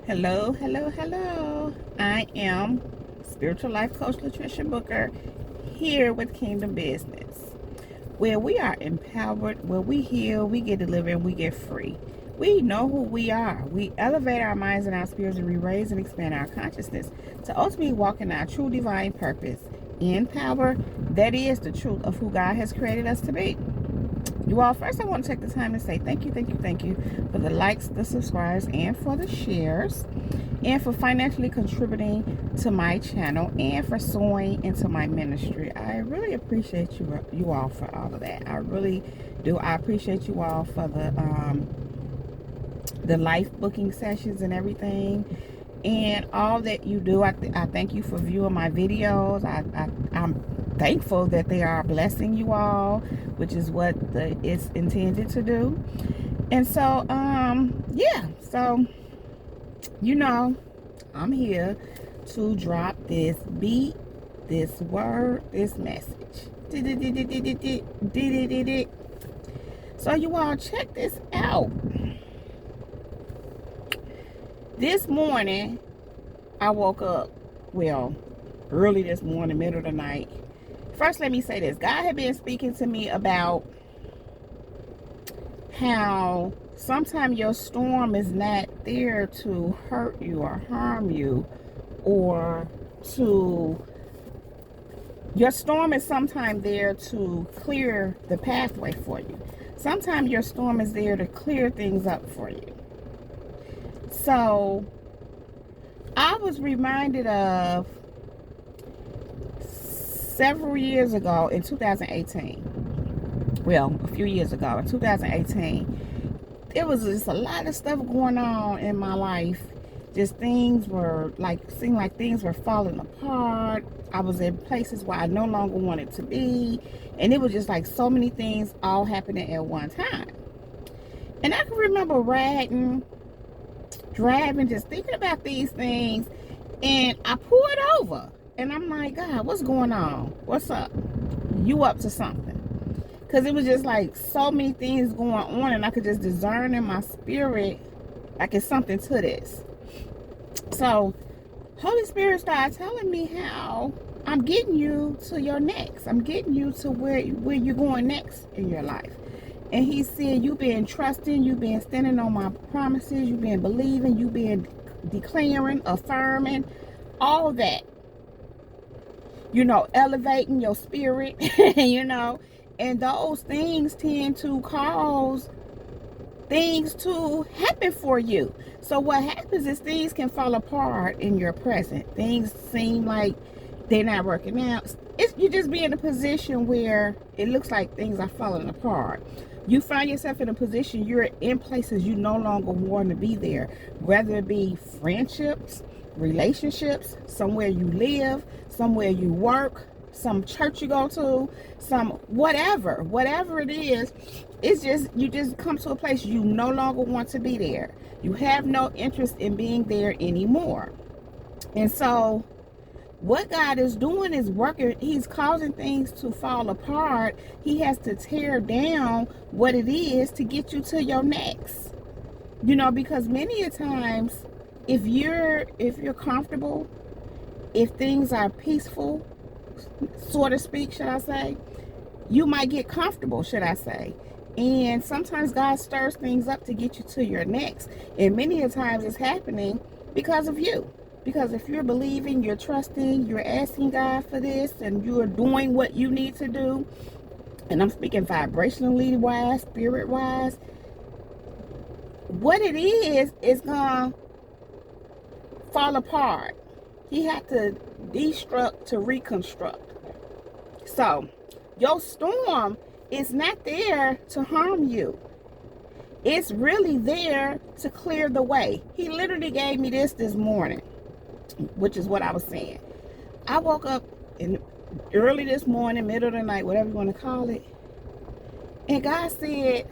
Hello, hello, hello. I am Spiritual Life Coach Latricia Booker here with Kingdom Business, where we are empowered, where we heal, we get delivered, and we get free. We know who we are. We elevate our minds and our spirits, and we raise and expand our consciousness to ultimately walk in our true divine purpose in power. That is the truth of who God has created us to be. You all, first I want to take the time to say thank you for the likes, the subscribes, and for the shares, and for financially contributing to my channel, and for sowing into my ministry. I really appreciate you all for all of that. I really do. I appreciate you all for the life booking sessions and everything, and all that you do. I thank you for viewing my videos. I'm thankful that they are blessing you all, which is what it's intended to do. And so yeah, so I'm here to drop this beat, this word, this message. So you all, check this out. This morning I woke up, well, early this morning, middle of the night. First, let me say this. God had been speaking to me about how sometimes your storm is not there to hurt you or harm you, or your storm is sometimes there to clear the pathway for you. Sometimes your storm is there to clear things up for you. So I was reminded of several years ago in 2018. Well, a few years ago in 2018, there was just a lot of stuff going on in my life. Just things were seemed like things were falling apart. I was in places where I no longer wanted to be, and it was just like so many things all happening at one time. And I can remember driving, just thinking about these things, and I pulled over, and I'm like, God, what's going on? What's up? You up to something? Because it was just like so many things going on, and I could just discern in my spirit like it's something to this. So Holy Spirit started telling me how I'm getting you to your next. I'm getting you to where you're going next in your life. And he said, you've been trusting, you've been standing on my promises, you've been believing, you've been declaring, affirming, all that. Elevating your spirit, and those things tend to cause things to happen for you. So what happens is things can fall apart in your present. Things seem like they're not working out. You just be in a position where it looks like things are falling apart. You find yourself in a position, you're in places you no longer want to be there, whether it be friendships, relationships, somewhere you live, somewhere you work, some church you go to, some whatever it is. It's just, you just come to a place you no longer want to be there. You have no interest in being there anymore. And so what God is doing is working. He's causing things to fall apart. He has to tear down what it is to get you to your next. Because many a times, if you're comfortable, if things are peaceful, so to speak, should I say, you might get comfortable, should I say. And sometimes God stirs things up to get you to your next. And many a times it's happening because of you. Because if you're believing, you're trusting, you're asking God for this, and you're doing what you need to do, and I'm speaking vibrationally wise, spirit wise, what it is gonna fall apart. He had to destruct to reconstruct. So your storm is not there to harm you. It's really there to clear the way. He literally gave me this morning, which is what I was saying. I woke up early this morning, middle of the night, whatever you want to call it, and God said,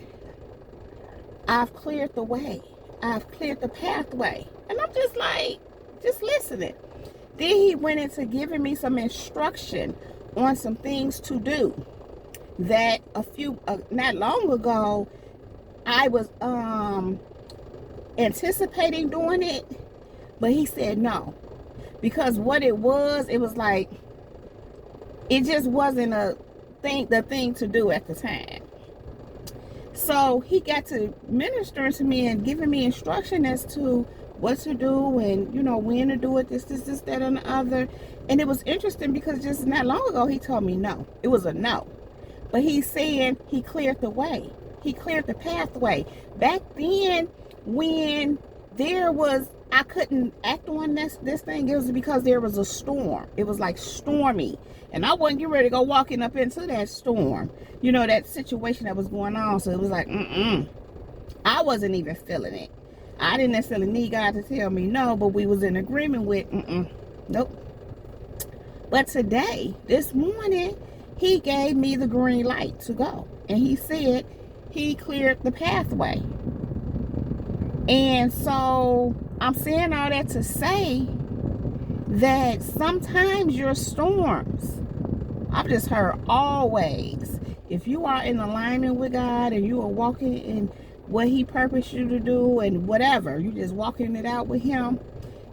I've cleared the way. I've cleared the pathway. And I'm just like, just listening. Then he went into giving me some instruction on some things to do that not long ago I was anticipating doing it, But he said no. Because what it was like, it just wasn't the thing to do at the time. So he got to ministering to me and giving me instruction as to what to do and, you know, when to do it, this, that, and the other. And it was interesting because just not long ago, he told me no. It was a no. But he's saying he cleared the way. He cleared the pathway. Back then, when there was, I couldn't act on this thing, it was because there was a storm. It was like stormy. And I wasn't getting ready to go walking up into that storm. You know, that situation that was going on. So it was like, I wasn't even feeling it. I didn't necessarily need God to tell me no, but we was in agreement with, nope. But today, this morning, he gave me the green light to go. And he said he cleared the pathway. And so I'm saying all that to say that sometimes your storms, I've just heard always, if you are in alignment with God and you are walking in what he purposed you to do and whatever, you just walking it out with him,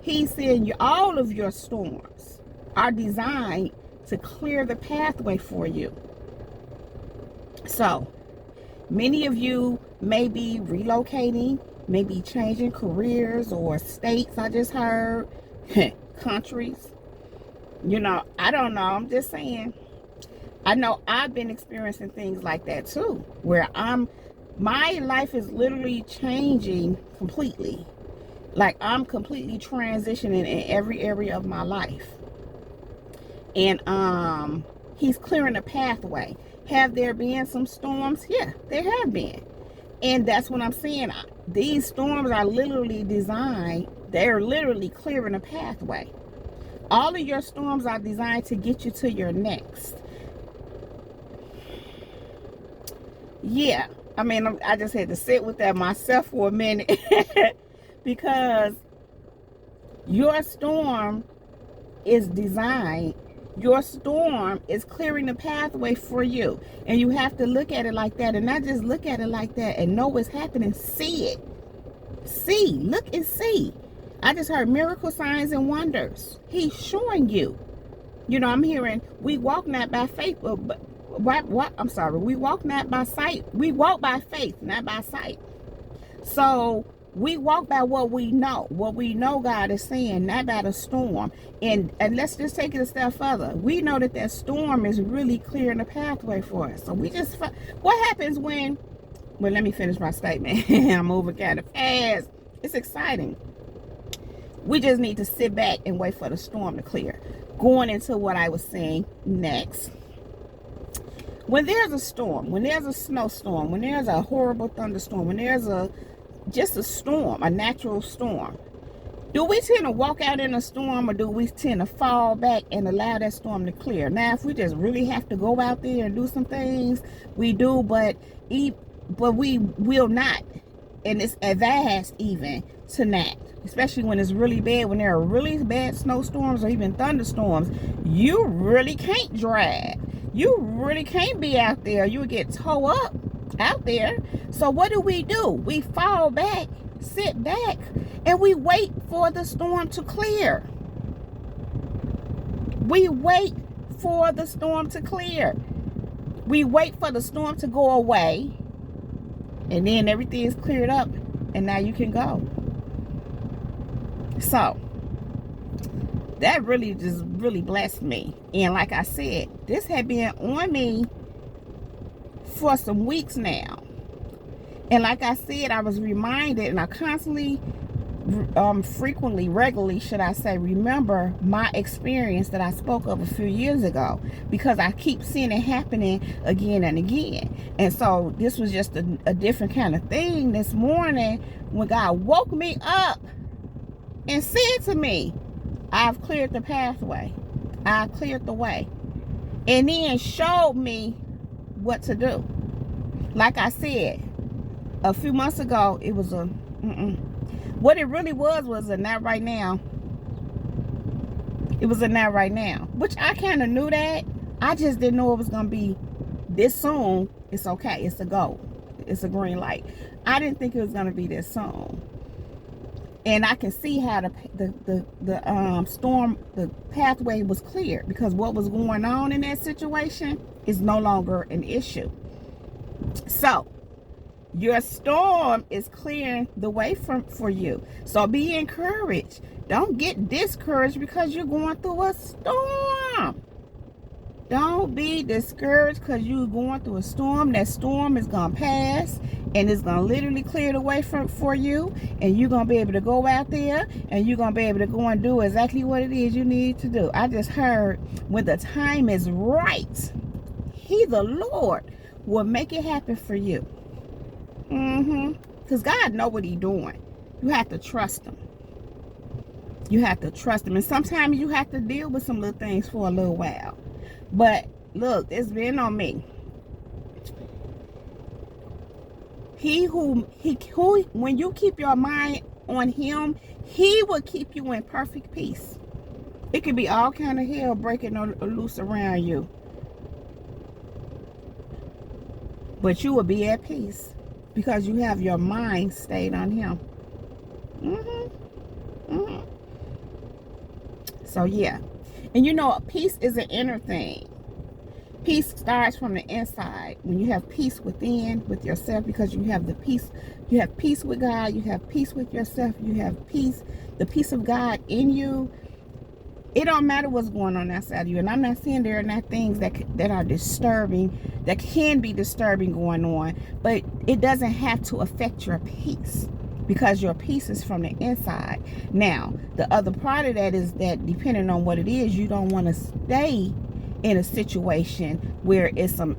he said all of your storms are designed to clear the pathway for you. So many of you may be relocating, maybe changing careers or states, I just heard, countries. You know, I don't know. I'm just saying. I know I've been experiencing things like that too, where my life is literally changing completely. Like I'm completely transitioning in every area of my life. And he's clearing a pathway. Have there been some storms? Yeah, there have been. And that's what I'm saying. These storms are literally designed, they're literally clearing a pathway. All of your storms are designed to get you to your next. Yeah, I mean, I just had to sit with that myself for a minute because your storm is designed, your storm is clearing the pathway for you. And you have to look at it like that, and not just look at it like that and know what's happening. See it. See, look and see. I just heard miracle signs and wonders. He's showing you. You know, I'm hearing we walk not by faith, I'm sorry, we walk not by sight. We walk by faith, not by sight. So we walk by what we know. What we know God is saying, not by the storm. And let's just take it a step further. We know that storm is really clearing the pathway for us. So we just, what happens when, well, let me finish my statement. I'm moving kind of fast. It's exciting. We just need to sit back and wait for the storm to clear. Going into what I was saying next. When there's a storm, when there's a snowstorm, when there's a horrible thunderstorm, when there's just a storm, a natural storm, do we tend to walk out in a storm, or do we tend to fall back and allow that storm to clear? Now, if we just really have to go out there and do some things, we do, but we will not. And it's advised even to not, especially when it's really bad, when there are really bad snowstorms or even thunderstorms. You really can't drive. You really can't be out there. You would get towed up out there. So what do? We fall back, sit back, and we wait for the storm to clear. We wait for the storm to clear. We wait for the storm to go away, and then everything is cleared up, and now you can go. So that really just really blessed me. And like I said, this had been on me for some weeks now. And like I said, I was reminded, and I constantly, frequently, regularly, should I say, remember my experience that I spoke of a few years ago, because I keep seeing it happening again and again. And so this was just a different kind of thing this morning when God woke me up and said to me, I've cleared the pathway. I cleared the way. And then showed me what to do. Like I said, a few months ago, it was what it really was a not right now. It was a not right now, which I kind of knew that. I just didn't know it was going to be this soon. It's okay. It's a go. It's a green light. I didn't think it was going to be this soon. And I can see how the storm, the pathway was cleared, because what was going on in that situation is no longer an issue. So your storm is clearing the way for you. So be encouraged. Don't get discouraged because you're going through a storm. Don't be discouraged because you're going through a storm. That storm is going to pass, and it's going to literally clear the way for you. And you're going to be able to go out there, and you're going to be able to go and do exactly what it is you need to do. I just heard, when the time is right, He, the Lord, will make it happen for you. Because God know what He's doing. You have to trust Him. You have to trust Him. And sometimes you have to deal with some little things for a little while. But look, it's been on me. When you keep your mind on Him, He will keep you in perfect peace. It could be all kind of hell breaking loose around you, but you will be at peace because you have your mind stayed on Him. So yeah. And you know, peace is an inner thing. Peace starts from the inside. When you have peace within, with yourself, because you have the peace, you have peace with God, you have peace with yourself, you have peace, the peace of God in you. It don't matter what's going on outside of you. And I'm not saying there are not things that are disturbing, that can be disturbing going on, but it doesn't have to affect your peace, because your peace is from the inside. Now, the other part of that is that depending on what it is, you don't want to stay in a situation where it's some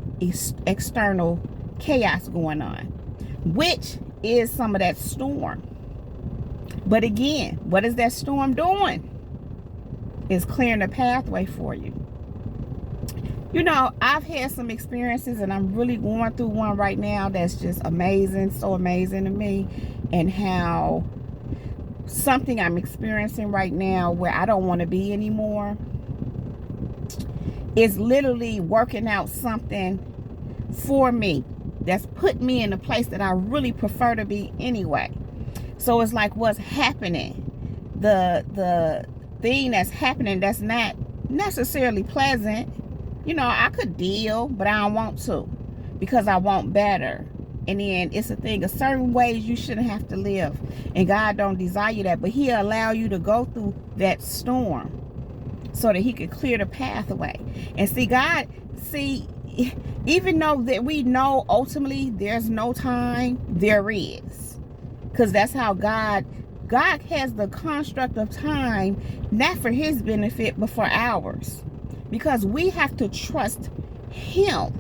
external chaos going on, which is some of that storm. But again, what is that storm doing? It's clearing the pathway for you. You know, I've had some experiences, and I'm really going through one right now that's just amazing, so amazing to me. And how something I'm experiencing right now where I don't want to be anymore is literally working out something for me that's put me in a place that I really prefer to be anyway. So it's like, what's happening, the thing that's happening that's not necessarily pleasant, you know, I could deal, but I don't want to, because I want better. And then it's a thing of certain ways you shouldn't have to live, and God don't desire that, but He'll allow you to go through that storm so that He could clear the pathway. And see, God, even though that we know ultimately there's no time, there is, because that's how God has the construct of time, not for His benefit but for ours, because we have to trust Him,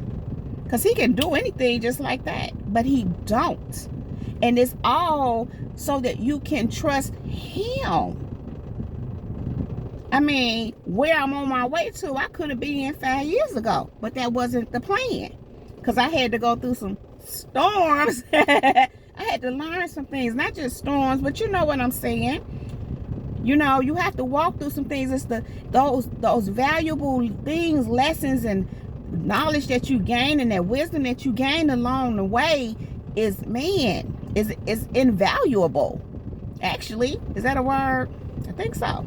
because He can do anything just like that, but He don't. And it's all so that you can trust Him. I mean, where I'm on my way to, I could have been 5 years ago, but that wasn't the plan, because I had to go through some storms. I had to learn some things, not just storms, but you know what I'm saying. You know, you have to walk through some things. It's those valuable things, lessons, and knowledge that you gain, and that wisdom that you gain along the way is invaluable. Actually, is that a word? I think so.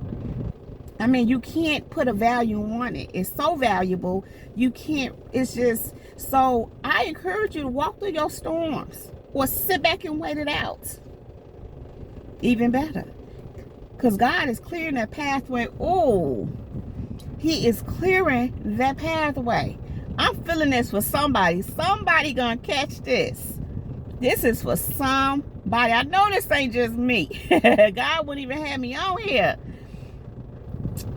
I mean, you can't put a value on it. It's so valuable. You can't, it's just, so I encourage you to walk through your storms, or sit back and wait it out. Even better. Because God is clearing that pathway. Oh, He is clearing that pathway. I'm feeling this for somebody. Somebody gonna catch this. This is for somebody. I know this ain't just me. God wouldn't even have me on here.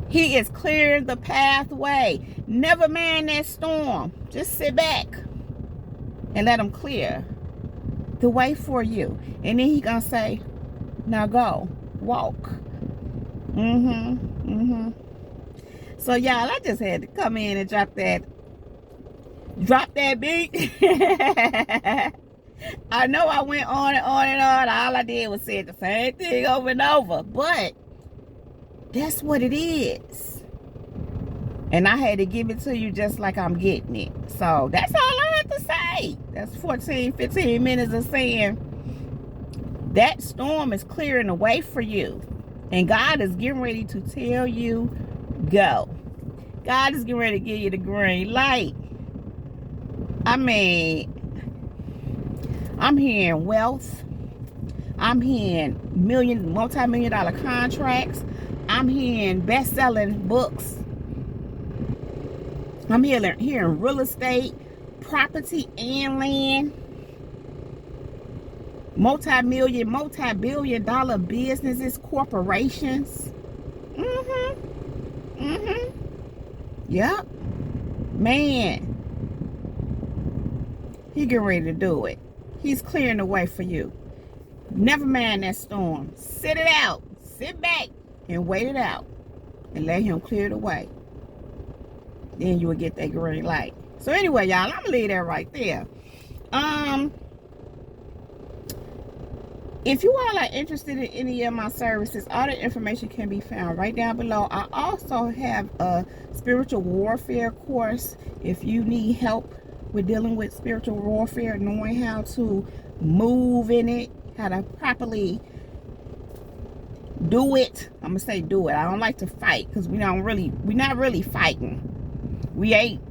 He is clearing the pathway. Never mind that storm. Just sit back and let Him clear the way for you. And then He gonna say, now go, walk. So y'all, I just had to come in and drop that beat. I know I went on and on and on. All I did was say the same thing over and over, but that's what it is. And I had to give it to you just like I'm getting it. So that's all I had to say. That's 14, 15 minutes of saying That storm is clearing the way for you. And God is getting ready to tell you, go. God is getting ready to give you the green light. I mean, I'm hearing wealth. I'm hearing multi-million dollar contracts. I'm hearing best-selling books. I'm hearing real estate, property, and land. Multi-billion dollar businesses, corporations. Yep. Man. He getting ready to do it. He's clearing the way for you. Never mind that storm. Sit it out. Sit back and wait it out. And let him clear the way. Then you will get that green light. So anyway, y'all, I'm going to leave that right there. If you all are interested in any of my services, all the information can be found right down below. I also have a spiritual warfare course. If you need help with dealing with spiritual warfare, knowing how to move in it, how to properly do it. I'm gonna say do it. I don't like to fight because we're not really fighting.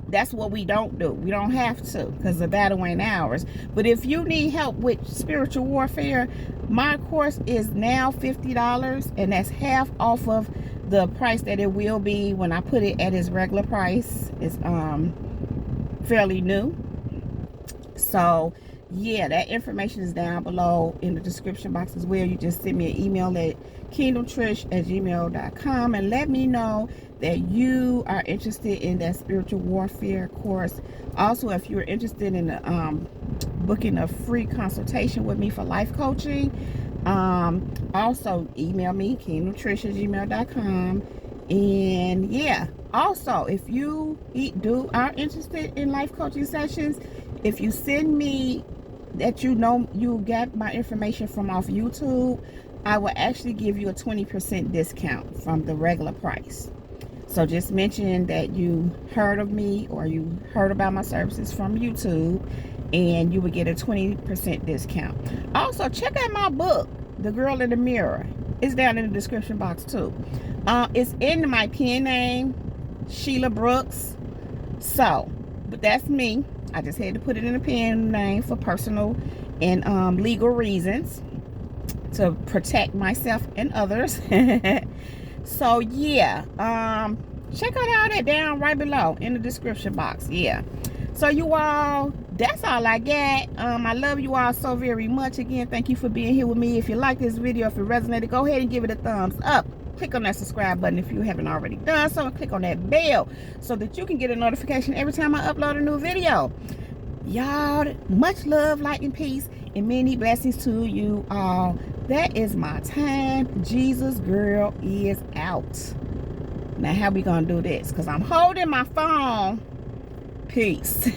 That's what we don't do. We don't have to because the battle ain't ours. But if you need help with spiritual warfare, my course is now $50, and that's half off of the price that it will be when I put it at its regular price. It's fairly new. So yeah, that information is down below in the description box as well. You just send me an email at kingdomtrish@gmail.com and let me know that you are interested in that spiritual warfare course. Also, if you're interested in booking a free consultation with me for life coaching, also email me kingdomtrish@gmail.com. And yeah, also if you are interested in life coaching sessions, if you send me that you got my information from off YouTube, I will actually give you a 20% discount from the regular price. So just mention that you heard of me or you heard about my services from YouTube, and you will get a 20% discount. Also, check out my book, The Girl in the Mirror. It's down in the description box too. It's in my pen name, Sheila Brooks. So, but that's me. I just had to put it in a pen name for personal and legal reasons to protect myself and others. So yeah, check out all that down right below in the description box. Yeah. So you all, that's all I got. I love you all so very much. Again, thank you for being here with me. If you like this video, if it resonated, go ahead and give it a thumbs up. Click on that subscribe button if you haven't already done so, and click on that bell so that you can get a notification every time I upload a new video. Y'all, much love, light, and peace, and many blessings to you all. That is my time. Jesus girl is out. Now, how we gonna do this? Because I'm holding my phone. Peace.